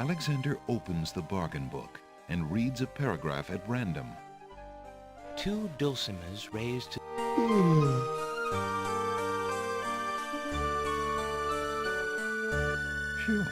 Alexander opens the bargain book and reads a paragraph at random. 2 dulcimers raised to... Phew.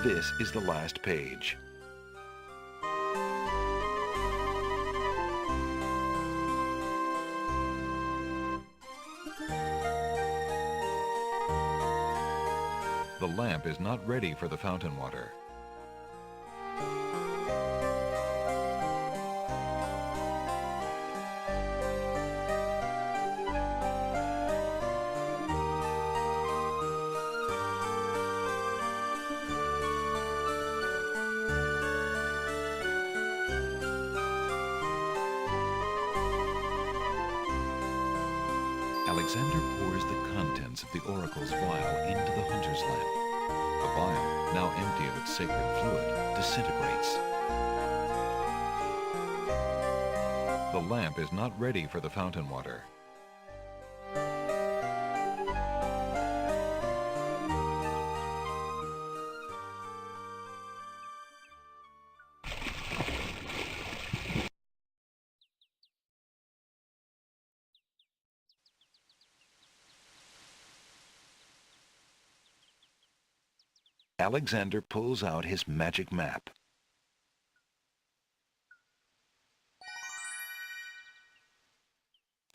This is the last page. The lamp is not ready for the fountain water. Alexander pours the contents of the oracle's vial into the hunter's lamp. The vial, now empty of its sacred fluid, disintegrates. The lamp is not ready for the fountain water. Alexander pulls out his magic map.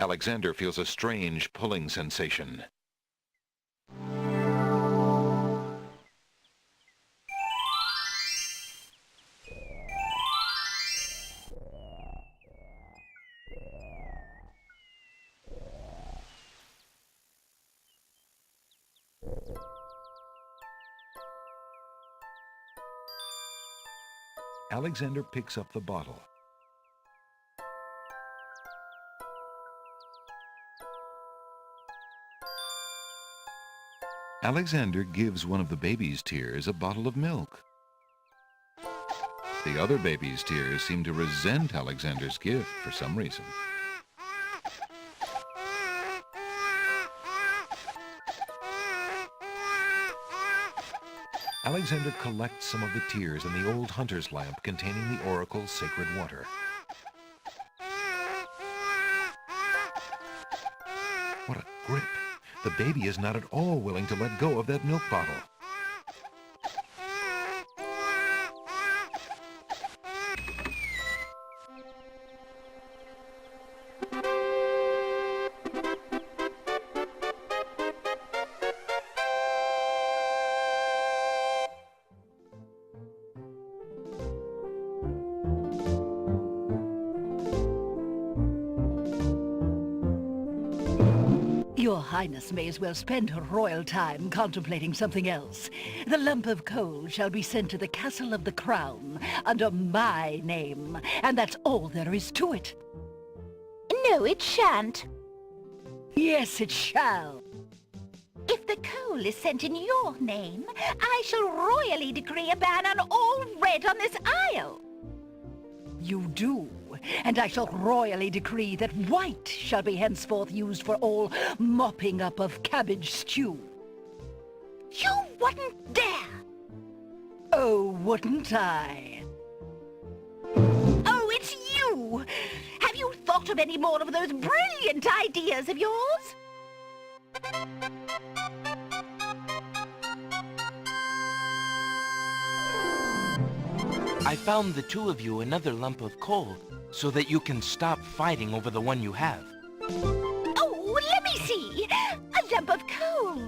Alexander feels a strange pulling sensation. Alexander picks up the bottle. Alexander gives one of the baby's tears a bottle of milk. The other baby's tears seem to resent Alexander's gift for some reason. Alexander collects some of the tears in the old hunter's lamp containing the oracle's sacred water. What a grip! The baby is not at all willing to let go of that milk bottle. Your Highness may as well spend her royal time contemplating something else. The lump of coal shall be sent to the Castle of the Crown under my name, and that's all there is to it. No, it shan't. Yes, it shall. If the coal is sent in your name, I shall royally decree a ban on all red on this isle. You do, and I shall royally decree that white shall be henceforth used for all mopping up of cabbage stew. You wouldn't dare! Oh, wouldn't I? Oh, it's you! Have you thought of any more of those brilliant ideas of yours? I found the 2 of you another lump of coal so that you can stop fighting over the one you have. Oh, let me see! A lump of coal!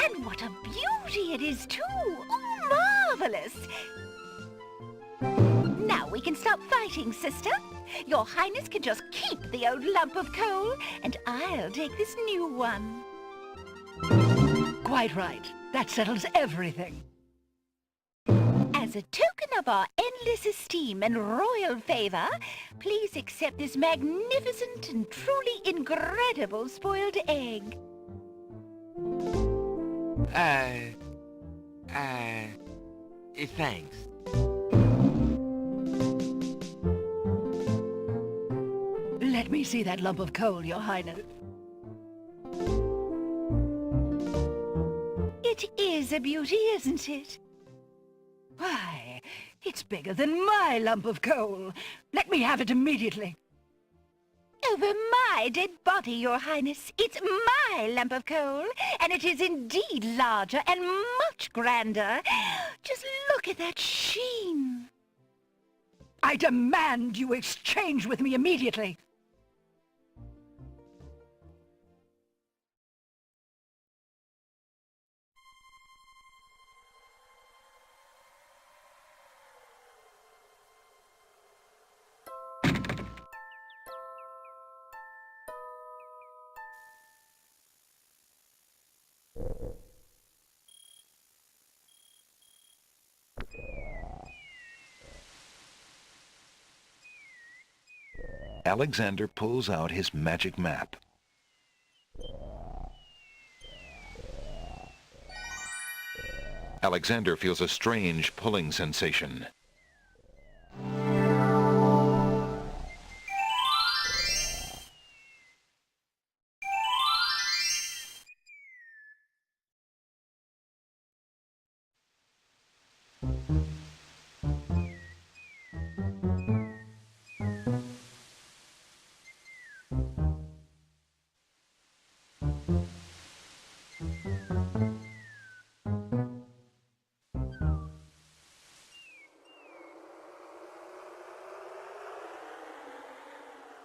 And what a beauty it is, too! Oh, marvelous! Now we can stop fighting, sister. Your Highness can just keep the old lump of coal, and I'll take this new one. Quite right. That settles everything. As a token of our endless esteem and royal favor, please accept this magnificent and truly incredible spoiled egg. Thanks. Let me see that lump of coal, Your Highness. It is a beauty, isn't it? Why, it's bigger than my lump of coal. Let me have it immediately. Over my dead body, Your Highness. It's my lump of coal, and it is indeed larger and much grander. Just look at that sheen. I demand you exchange with me immediately. Alexander pulls out his magic map. Alexander feels a strange pulling sensation.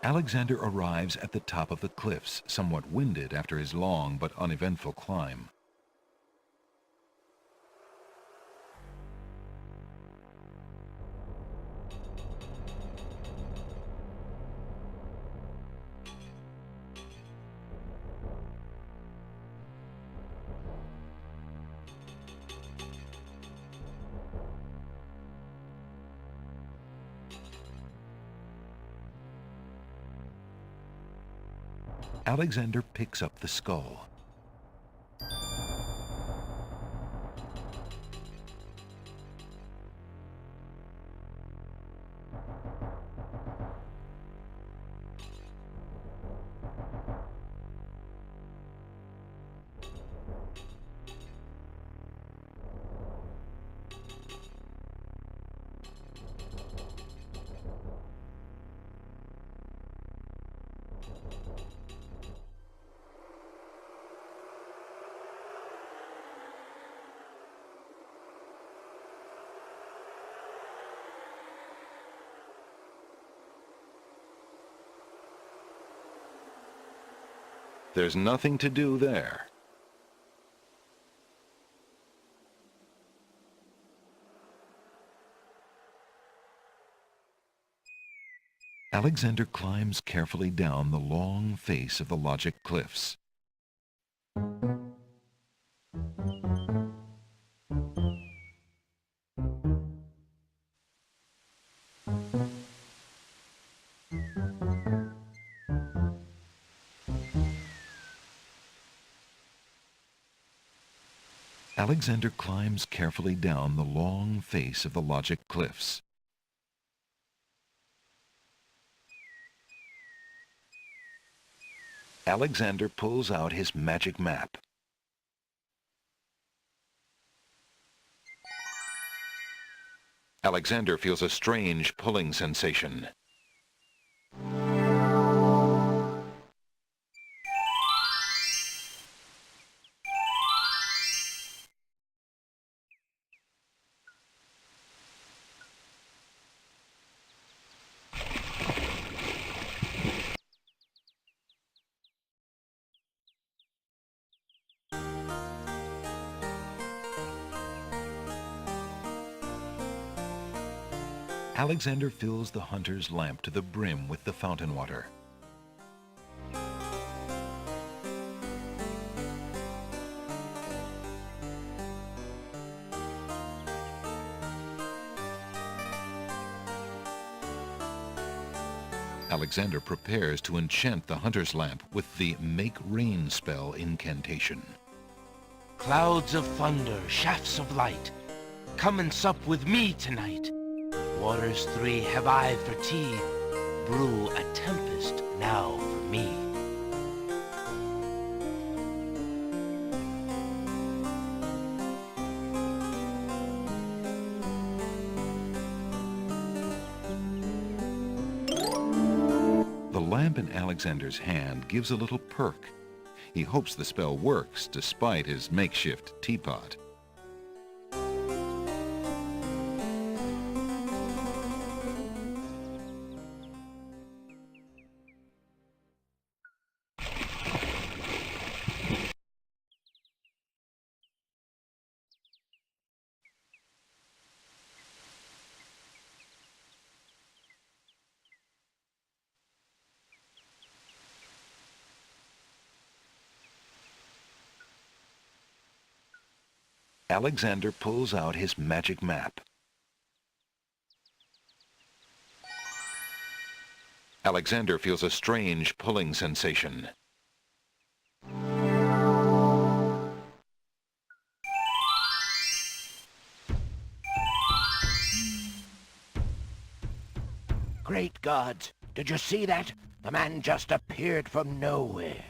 Alexander arrives at the top of the cliffs, somewhat winded after his long but uneventful climb. Alexander picks up the skull. There's nothing to do there. Alexander climbs carefully down the long face of the logic cliffs. Alexander climbs carefully down the long face of the logic cliffs. Alexander pulls out his magic map. Alexander feels a strange pulling sensation. Alexander fills the hunter's lamp to the brim with the fountain water. Alexander prepares to enchant the hunter's lamp with the Make Rain spell incantation. Clouds of thunder, shafts of light, come and sup with me tonight. Waters three have I for tea, brew a tempest now for me. The lamp in Alexander's hand gives a little perk. He hopes the spell works despite his makeshift teapot. Alexander pulls out his magic map. Alexander feels a strange pulling sensation. Great gods! Did you see that? The man just appeared from nowhere.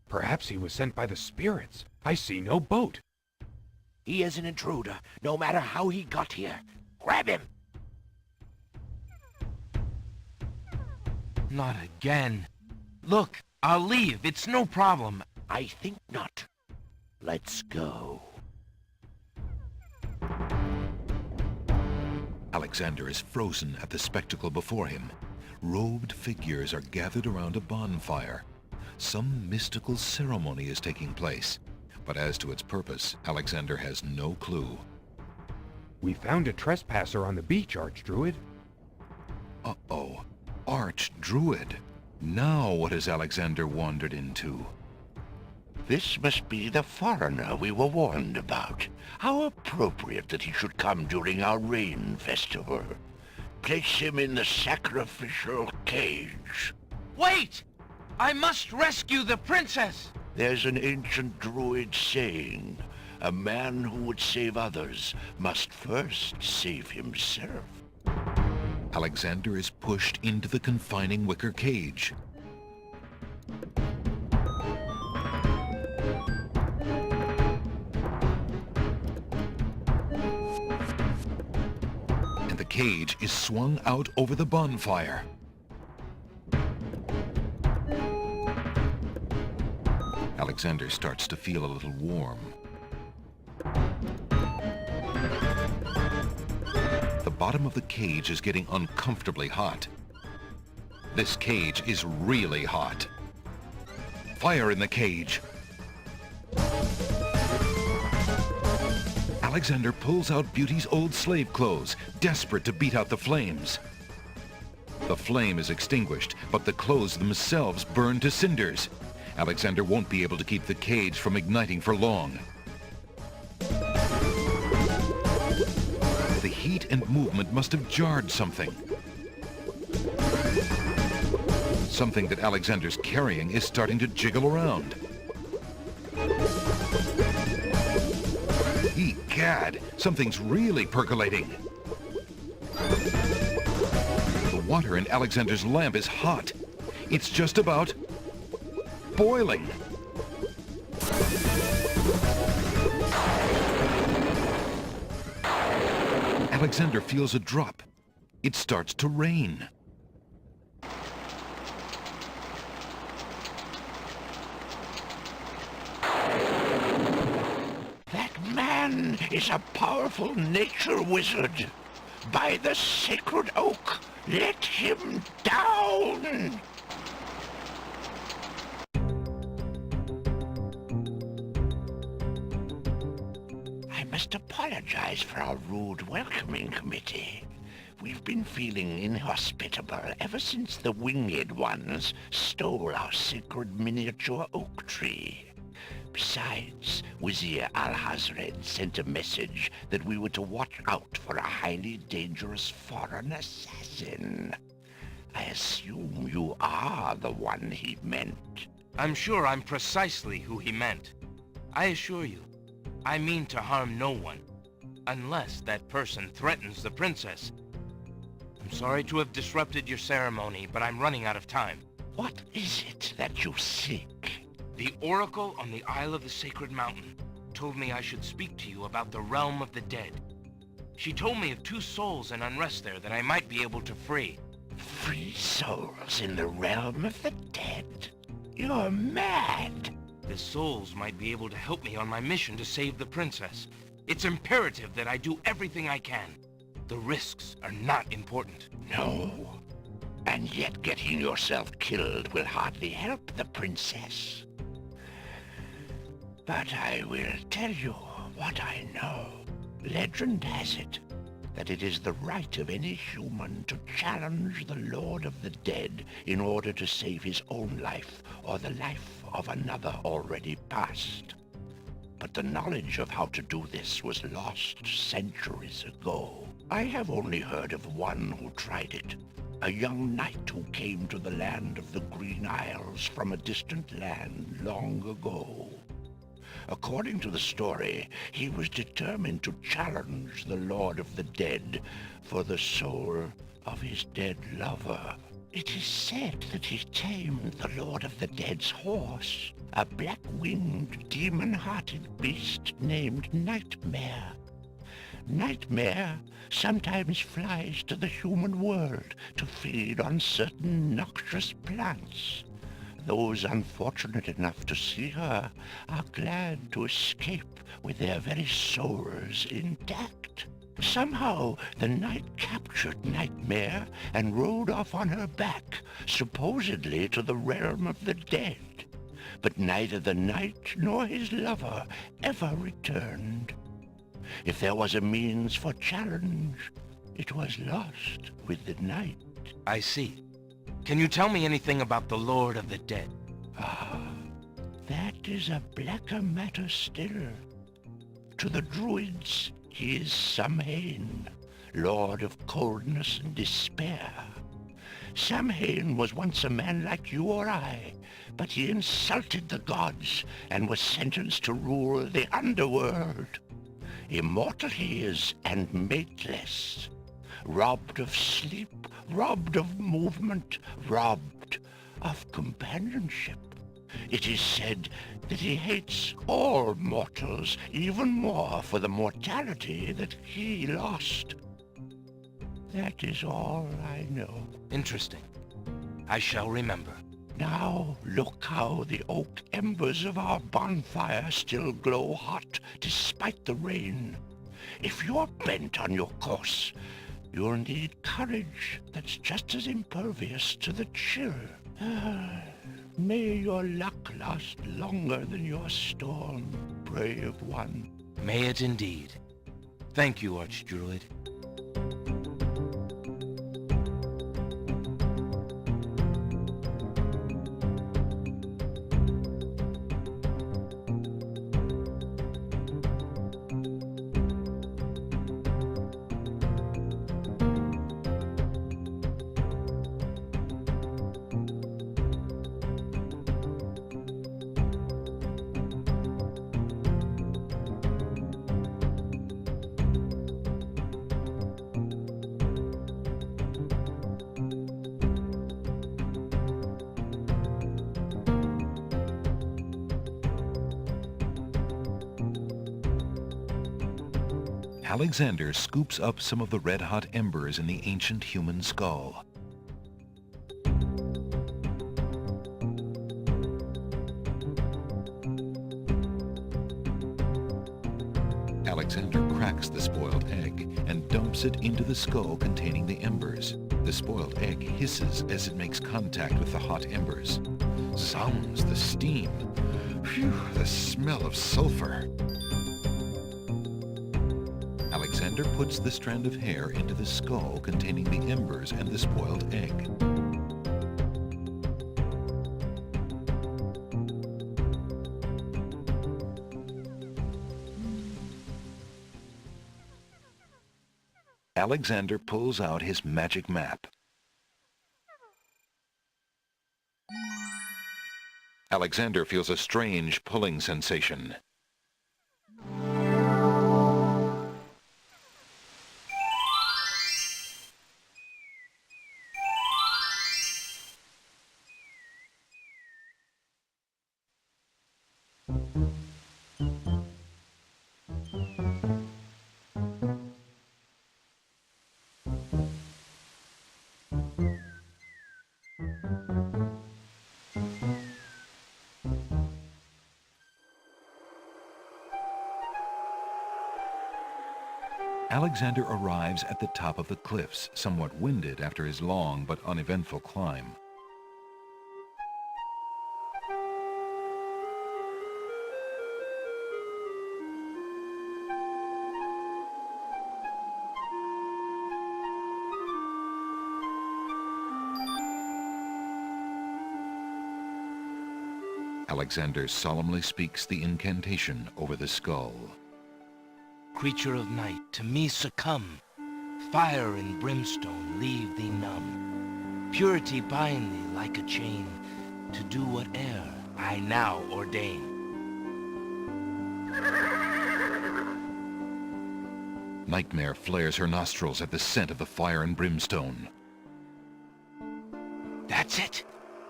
Perhaps he was sent by the spirits. I see no boat. He is an intruder, no matter how he got here. Grab him! Not again. Look, I'll leave. It's no problem. I think not. Let's go. Alexander is frozen at the spectacle before him. Robed figures are gathered around a bonfire. Some mystical ceremony is taking place. But as to its purpose, Alexander has no clue. We found a trespasser on the beach, Archdruid. Uh-oh. Archdruid. Now what has Alexander wandered into? This must be the foreigner we were warned about. How appropriate that he should come during our rain festival. Place him in the sacrificial cage. Wait! I must rescue the princess! There's an ancient druid saying, a man who would save others must first save himself. Alexander is pushed into the confining wicker cage. And the cage is swung out over the bonfire. Alexander starts to feel a little warm. The bottom of the cage is getting uncomfortably hot. This cage is really hot. Fire in the cage. Alexander pulls out Beauty's old slave clothes, desperate to beat out the flames. The flame is extinguished, but the clothes themselves burn to cinders. Alexander won't be able to keep the cage from igniting for long. The heat and movement must have jarred something. Something that Alexander's carrying is starting to jiggle around. Egad, something's really percolating. The water in Alexander's lamp is hot. It's just about boiling. Alexander feels a drop. It starts to rain. That man is a powerful nature wizard. By the sacred oak, let him down! I must apologize for our rude welcoming committee. We've been feeling inhospitable ever since the winged ones stole our sacred miniature oak tree. Besides, Wizir Al-Hazred sent a message that we were to watch out for a highly dangerous foreign assassin. I assume you are the one he meant. I'm sure I'm precisely who he meant. I assure you, I mean to harm no one, unless that person threatens the princess. I'm sorry to have disrupted your ceremony, but I'm running out of time. What is it that you seek? The Oracle on the Isle of the Sacred Mountain told me I should speak to you about the realm of the dead. She told me of 2 souls in unrest there that I might be able to free. Free souls in the realm of the dead? You're mad! The souls might be able to help me on my mission to save the princess. It's imperative that I do everything I can. The risks are not important. No. And yet getting yourself killed will hardly help the princess. But I will tell you what I know. Legend has it that it is the right of any human to challenge the Lord of the Dead in order to save his own life or the life of another already past. But the knowledge of how to do this was lost centuries ago. I have only heard of one who tried it, a young knight who came to the land of the Green Isles from a distant land long ago. According to the story, he was determined to challenge the Lord of the Dead for the soul of his dead lover. It is said that he tamed the Lord of the Dead's horse, a black-winged, demon-hearted beast named Nightmare. Nightmare sometimes flies to the human world to feed on certain noxious plants. Those unfortunate enough to see her are glad to escape with their very souls intact. Somehow, the knight captured Nightmare and rode off on her back, supposedly to the realm of the dead. But neither the knight nor his lover ever returned. If there was a means for challenge, it was lost with the night. I see. Can you tell me anything about the Lord of the Dead? Ah, that is a blacker matter still. To the druids, he is Samhain, lord of coldness and despair. Samhain was once a man like you or I, but he insulted the gods and was sentenced to rule the underworld. Immortal he is and mateless, robbed of sleep, robbed of movement, robbed of companionship. It is said that he hates all mortals even more for the mortality that he lost. That is all I know. Interesting. I shall remember. Now look how the oak embers of our bonfire still glow hot despite the rain. If you're bent on your course, you'll need courage that's just as impervious to the chill. May your luck last longer than your storm, brave one. May it indeed. Thank you, Archdruid. Alexander scoops up some of the red-hot embers in the ancient human skull. Alexander cracks the spoiled egg and dumps it into the skull containing the embers. The spoiled egg hisses as it makes contact with the hot embers. Zounds, the steam. Phew, the smell of sulfur. Alexander puts the strand of hair into the skull containing the embers and the spoiled egg. Alexander pulls out his magic map. Alexander feels a strange pulling sensation. Alexander arrives at the top of the cliffs, somewhat winded after his long but uneventful climb. Alexander solemnly speaks the incantation over the skull. Creature of night, to me succumb. Fire and brimstone leave thee numb. Purity bind thee like a chain, to do whate'er I now ordain. Nightmare flares her nostrils at the scent of the fire and brimstone. That's it!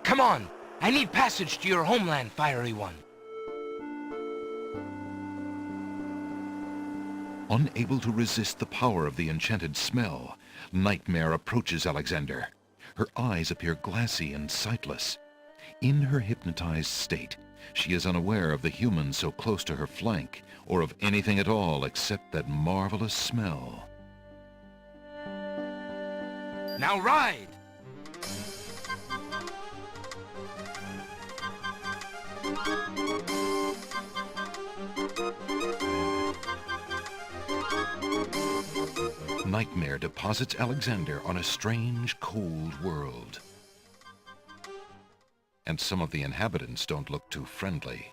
Come on! I need passage to your homeland, fiery one. Unable to resist the power of the enchanted smell, Nightmare approaches Alexander. Her eyes appear glassy and sightless. In her hypnotized state, she is unaware of the humans so close to her flank, or of anything at all except that marvelous smell. Now ride! Nightmare deposits Alexander on a strange, cold world. And some of the inhabitants don't look too friendly.